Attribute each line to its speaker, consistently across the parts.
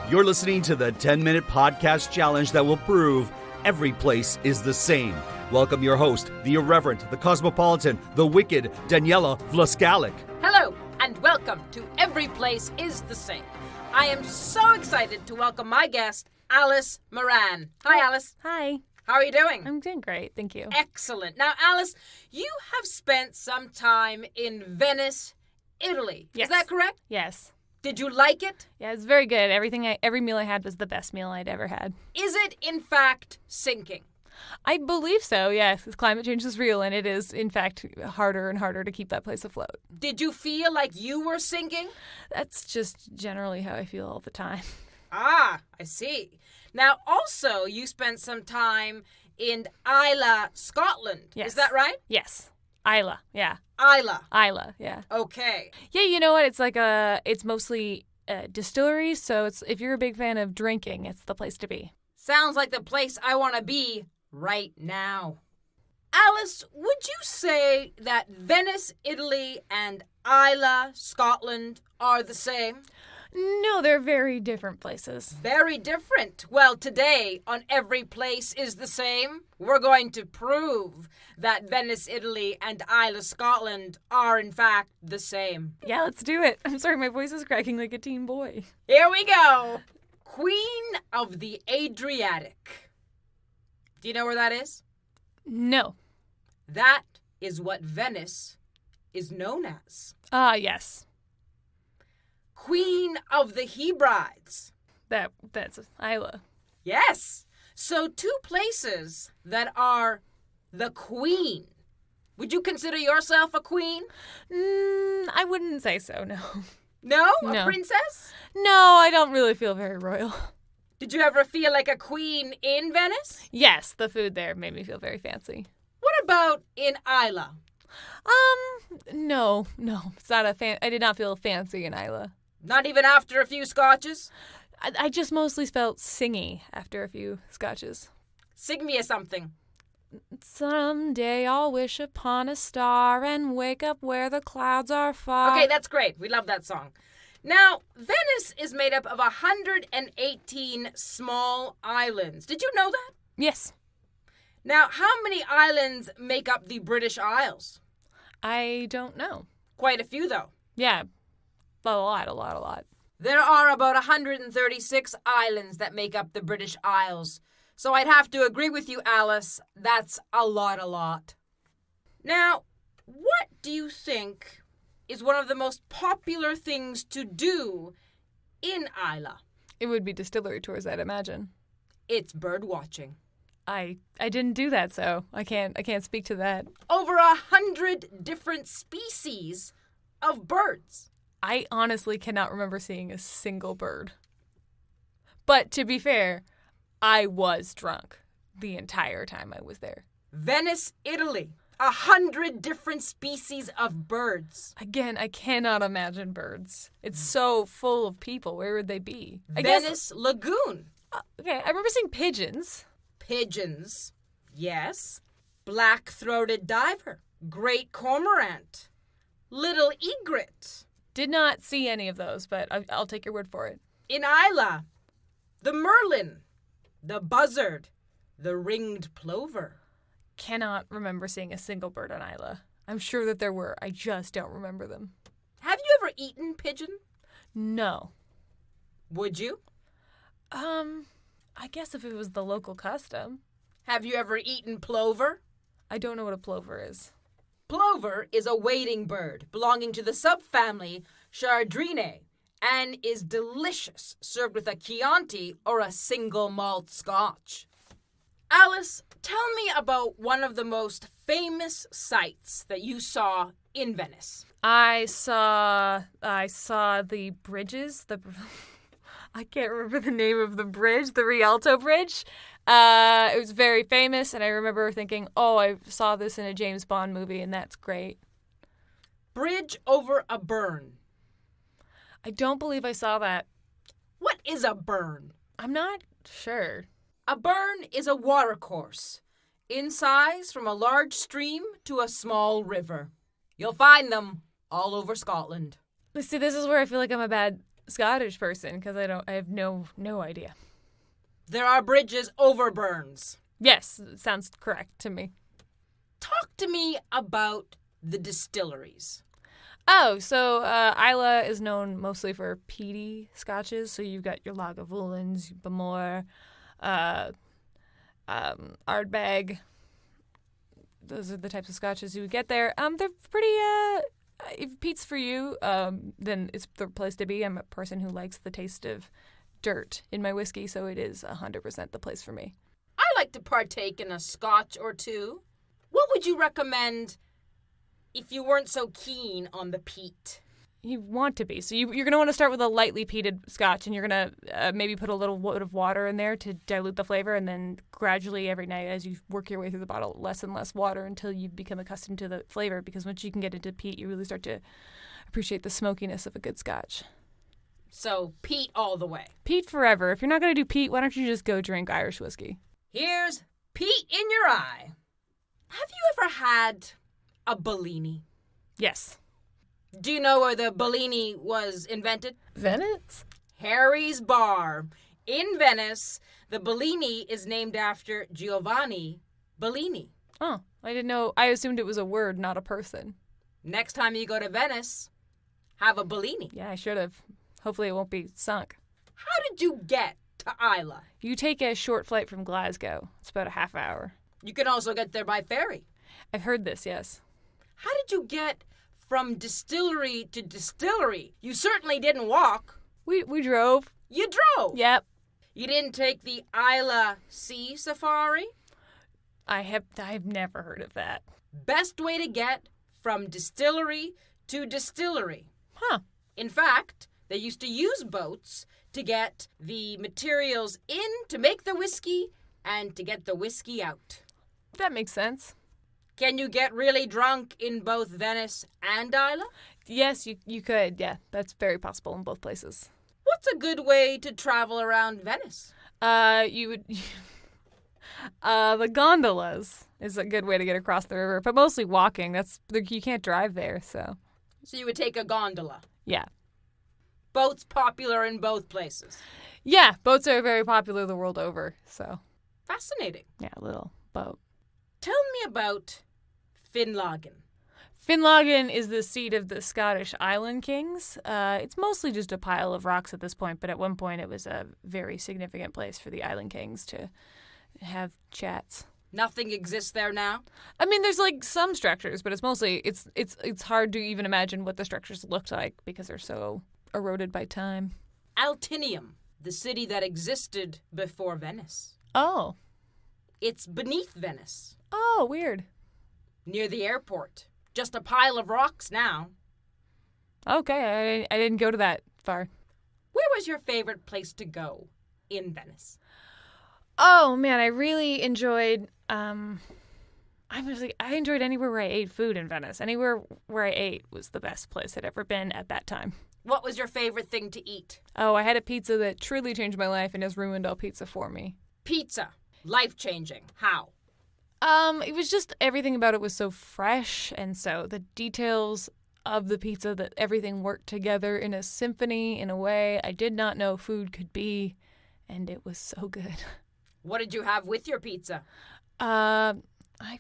Speaker 1: You're listening to the 10-minute podcast challenge that will prove every place is the same. Welcome your host, the irreverent, the cosmopolitan, the wicked, Daniela Vlaskalic.
Speaker 2: Hello, and welcome to Every Place Is The Same. I am so excited to welcome my guest, Alice Moran. Hi, Alice.
Speaker 3: Hi.
Speaker 2: How are you doing?
Speaker 3: I'm doing great, thank you.
Speaker 2: Excellent. Now, Alice, you have spent some time in Venice, Italy.
Speaker 3: Yes.
Speaker 2: Is that correct?
Speaker 3: Yes.
Speaker 2: Did you like it?
Speaker 3: Yeah, it's very good. Every meal I had was the best meal I'd ever had.
Speaker 2: Is it, in fact, sinking?
Speaker 3: I believe so, yes. Climate change is real, and it is, in fact, harder and harder to keep that place afloat.
Speaker 2: Did you feel like you were sinking?
Speaker 3: That's just generally how I feel all the time.
Speaker 2: Ah, I see. Now, also, you spent some time in Islay, Scotland.
Speaker 3: Yes.
Speaker 2: Is that right?
Speaker 3: Yes. Islay, yeah.
Speaker 2: Islay,
Speaker 3: yeah.
Speaker 2: Okay.
Speaker 3: Yeah, you know what? It's mostly distilleries, so if you're a big fan of drinking, it's the place to be.
Speaker 2: Sounds like the place I want to be right now. Alice, would you say that Venice, Italy, and Islay, Scotland are the same?
Speaker 3: No, they're very different places.
Speaker 2: Very different. Well, today on Every Place Is The Same, we're going to prove that Venice, Italy, and Islay, Scotland are in fact the same.
Speaker 3: Yeah, let's do it. I'm sorry, my voice is cracking like a teen boy.
Speaker 2: Here we go. Queen of the Adriatic. Do you know where that is?
Speaker 3: No.
Speaker 2: That is what Venice is known as.
Speaker 3: Ah, yes.
Speaker 2: Queen of the Hebrides.
Speaker 3: That's Islay.
Speaker 2: Yes. So two places that are the queen. Would you consider yourself a queen?
Speaker 3: I wouldn't say so, no.
Speaker 2: No?
Speaker 3: No.
Speaker 2: A princess?
Speaker 3: No, I don't really feel very royal.
Speaker 2: Did you ever feel like a queen in Venice?
Speaker 3: Yes, the food there made me feel very fancy.
Speaker 2: What about in Islay?
Speaker 3: No. It's not I did not feel fancy in Islay.
Speaker 2: Not even after a few scotches?
Speaker 3: I just mostly felt singy after a few scotches.
Speaker 2: Sing me a something.
Speaker 3: Someday I'll wish upon a star and wake up where the clouds are far.
Speaker 2: Okay, that's great. We love that song. Now, Venice is made up of 118 small islands. Did you know that?
Speaker 3: Yes.
Speaker 2: Now, how many islands make up the British Isles?
Speaker 3: I don't know.
Speaker 2: Quite a few, though.
Speaker 3: Yeah, a lot.
Speaker 2: There are about 136 islands that make up the British Isles. So I'd have to agree with you, Alice. That's a lot. Now, what do you think is one of the most popular things to do in Islay?
Speaker 3: It would be distillery tours, I'd imagine.
Speaker 2: It's bird watching.
Speaker 3: I didn't do that, so I can't speak to that.
Speaker 2: Over 100 different species of birds.
Speaker 3: I honestly cannot remember seeing a single bird. But to be fair, I was drunk the entire time I was there.
Speaker 2: Venice, Italy. 100 different species of birds.
Speaker 3: Again, I cannot imagine birds. It's so full of people. Where would they be?
Speaker 2: Venice Lagoon.
Speaker 3: Okay, I remember seeing pigeons.
Speaker 2: Pigeons. Yes. Black-throated diver. Great cormorant. Little egret.
Speaker 3: Did not see any of those, but I'll take your word for it.
Speaker 2: In Islay, the merlin, the buzzard, the ringed plover.
Speaker 3: Cannot remember seeing a single bird on Islay. I'm sure that there were. I just don't remember them.
Speaker 2: Have you ever eaten pigeon?
Speaker 3: No.
Speaker 2: Would you?
Speaker 3: I guess if it was the local custom.
Speaker 2: Have you ever eaten plover?
Speaker 3: I don't know what a plover is.
Speaker 2: Plover is a wading bird belonging to the subfamily Chardrinae and is delicious served with a Chianti or a single malt scotch. Alice, tell me about one of the most famous sights that you saw in Venice.
Speaker 3: I saw the bridges. I can't remember the name of the bridge, the Rialto Bridge. It was very famous, and I remember thinking, oh, I saw this in a James Bond movie, and that's great.
Speaker 2: Bridge over a burn.
Speaker 3: I don't believe I saw that.
Speaker 2: What is a burn?
Speaker 3: I'm not sure.
Speaker 2: A burn is a watercourse, in size from a large stream to a small river. You'll find them all over Scotland.
Speaker 3: See, this is where I feel like I'm a bad Scottish person because I have no idea.
Speaker 2: There are bridges over burns.
Speaker 3: Yes, sounds correct to me.
Speaker 2: Talk to me about the distilleries.
Speaker 3: Oh, so Islay is known mostly for peaty scotches. So you've got your Lagavulins, Bamor, Ardbeg. Those are the types of scotches you would get there. They're pretty. If peat's for you, then it's the place to be. I'm a person who likes the taste of dirt in my whiskey, so it is 100% the place for me.
Speaker 2: I like to partake in a scotch or two. What would you recommend if you weren't so keen on the peat?
Speaker 3: You want to be. So you're going to want to start with a lightly peated scotch, and you're going to maybe put a little bit of water in there to dilute the flavor, and then gradually every night as you work your way through the bottle, less and less water until you become accustomed to the flavor, because once you can get into peat, you really start to appreciate the smokiness of a good scotch.
Speaker 2: So peat all the way.
Speaker 3: Peat forever. If you're not going to do peat, why don't you just go drink Irish whiskey?
Speaker 2: Here's peat in your eye. Have you ever had a Bellini?
Speaker 3: Yes.
Speaker 2: Do you know where the Bellini was invented?
Speaker 3: Venice?
Speaker 2: Harry's Bar. In Venice, the Bellini is named after Giovanni Bellini.
Speaker 3: Oh, I didn't know. I assumed it was a word, not a person.
Speaker 2: Next time you go to Venice, have a Bellini.
Speaker 3: Yeah, I should have. Hopefully it won't be sunk.
Speaker 2: How did you get to Islay?
Speaker 3: You take a short flight from Glasgow. It's about a half hour.
Speaker 2: You can also get there by ferry.
Speaker 3: I've heard this, yes.
Speaker 2: How did you get from distillery to distillery? You certainly didn't walk.
Speaker 3: We drove.
Speaker 2: You drove?
Speaker 3: Yep.
Speaker 2: You didn't take the Islay Sea Safari?
Speaker 3: I've never heard of that.
Speaker 2: Best way to get from distillery to distillery.
Speaker 3: Huh.
Speaker 2: In fact, they used to use boats to get the materials in to make the whiskey and to get the whiskey out.
Speaker 3: That makes sense.
Speaker 2: Can you get really drunk in both Venice and Islay?
Speaker 3: Yes, you could. Yeah, that's very possible in both places.
Speaker 2: What's a good way to travel around Venice?
Speaker 3: You would... the gondolas is a good way to get across the river, but mostly walking. You can't drive there, so...
Speaker 2: So you would take a gondola.
Speaker 3: Yeah.
Speaker 2: Boats popular in both places.
Speaker 3: Yeah, boats are very popular the world over, so...
Speaker 2: Fascinating.
Speaker 3: Yeah, a little boat.
Speaker 2: Tell me about Finlagen.
Speaker 3: Finlagen is the seat of the Scottish Island Kings. It's mostly just a pile of rocks at this point, but at one point it was a very significant place for the Island Kings to have chats.
Speaker 2: Nothing exists there now?
Speaker 3: I mean, there's like some structures, but it's mostly it's hard to even imagine what the structures looked like because they're so eroded by time.
Speaker 2: Altinium, the city that existed before Venice.
Speaker 3: Oh.
Speaker 2: It's beneath Venice.
Speaker 3: Oh, weird.
Speaker 2: Near the airport. Just a pile of rocks now.
Speaker 3: Okay, I didn't go to that far.
Speaker 2: Where was your favorite place to go in Venice?
Speaker 3: Oh, man, I really enjoyed... I enjoyed anywhere where I ate food in Venice. Anywhere where I ate was the best place I'd ever been at that time.
Speaker 2: What was your favorite thing to eat?
Speaker 3: Oh, I had a pizza that truly changed my life and has ruined all pizza for me.
Speaker 2: Pizza. Life-changing. How?
Speaker 3: It was just everything about it was so fresh, and so the details of the pizza, that everything worked together in a symphony in a way I did not know food could be, and it was so good.
Speaker 2: What did you have with your pizza?
Speaker 3: I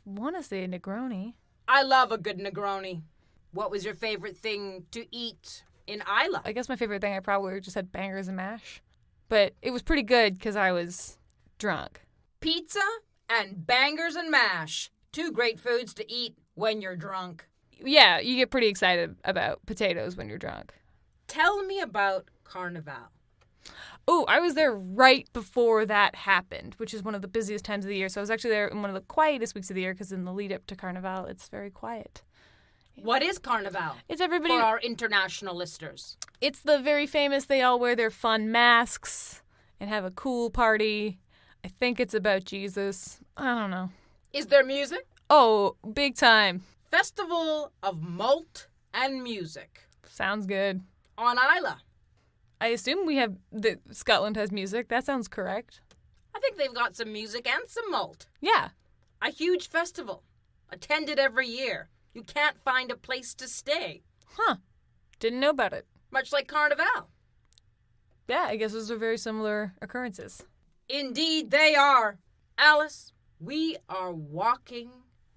Speaker 3: want to say a Negroni.
Speaker 2: I love a good Negroni. What was your favorite thing to eat in Islay?
Speaker 3: I guess my favorite thing, I probably just had bangers and mash, but it was pretty good because I was drunk.
Speaker 2: Pizza and bangers and mash. Two great foods to eat when you're drunk.
Speaker 3: Yeah, you get pretty excited about potatoes when you're drunk.
Speaker 2: Tell me about Carnival.
Speaker 3: Oh, I was there right before that happened, which is one of the busiest times of the year. So I was actually there in one of the quietest weeks of the year because in the lead up to Carnival, it's very quiet.
Speaker 2: What is Carnival?
Speaker 3: It's everybody...
Speaker 2: For our international listeners.
Speaker 3: It's the very famous, they all wear their fun masks and have a cool party. I think it's about Jesus. I don't know.
Speaker 2: Is there music?
Speaker 3: Oh, big time.
Speaker 2: Festival of Malt and Music.
Speaker 3: Sounds good.
Speaker 2: On Islay.
Speaker 3: I assume Scotland has music. That sounds correct.
Speaker 2: I think they've got some music and some malt.
Speaker 3: Yeah.
Speaker 2: A huge festival. Attended every year. You can't find a place to stay.
Speaker 3: Huh. Didn't know about it.
Speaker 2: Much like Carnival.
Speaker 3: yeah, I guess those are very similar occurrences.
Speaker 2: Indeed, they are. Alice, we are walking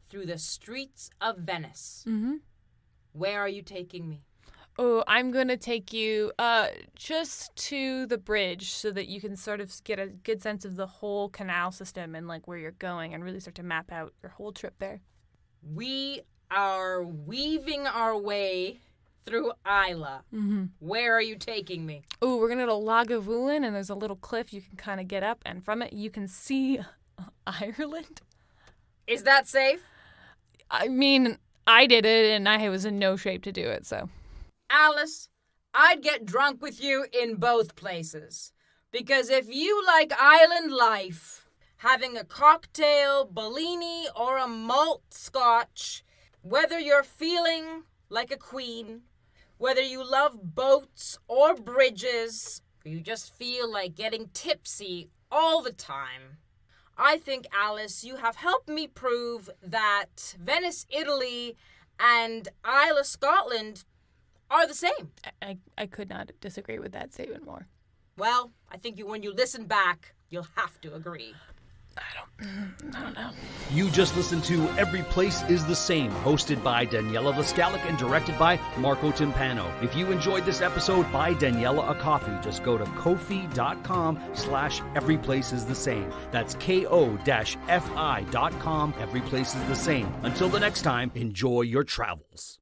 Speaker 2: through the streets of Venice.
Speaker 3: Mm-hmm.
Speaker 2: Where are you taking me?
Speaker 3: Oh, I'm going to take you just to the bridge so that you can sort of get a good sense of the whole canal system and like where you're going and really start to map out your whole trip there.
Speaker 2: We are weaving our way through Islay.
Speaker 3: Mm-hmm.
Speaker 2: Where are you taking me?
Speaker 3: Oh, we're going to go to Lagavulin, and there's a little cliff you can kind of get up, and from it you can see Ireland.
Speaker 2: Is that safe?
Speaker 3: I mean, I did it, and I was in no shape to do it, so.
Speaker 2: Alice, I'd get drunk with you in both places. Because if you like island life, having a cocktail, Bellini, or a malt scotch, whether you're feeling like a queen, whether you love boats or bridges, or you just feel like getting tipsy all the time, I think, Alice, you have helped me prove that Venice, Italy, and Islay, Scotland are the same.
Speaker 3: I could not disagree with that statement more.
Speaker 2: Well, I think when you listen back, you'll have to agree.
Speaker 3: I don't know.
Speaker 1: You just listened to Every Place Is The Same, hosted by Daniela Vlaskalic and directed by Marco Timpano. If you enjoyed this episode, buy Daniela a coffee. Just go to ko-fi.com/everyplaceisthe-same. That's ko-fi.com. Every Place Is The Same. Until the next time, enjoy your travels.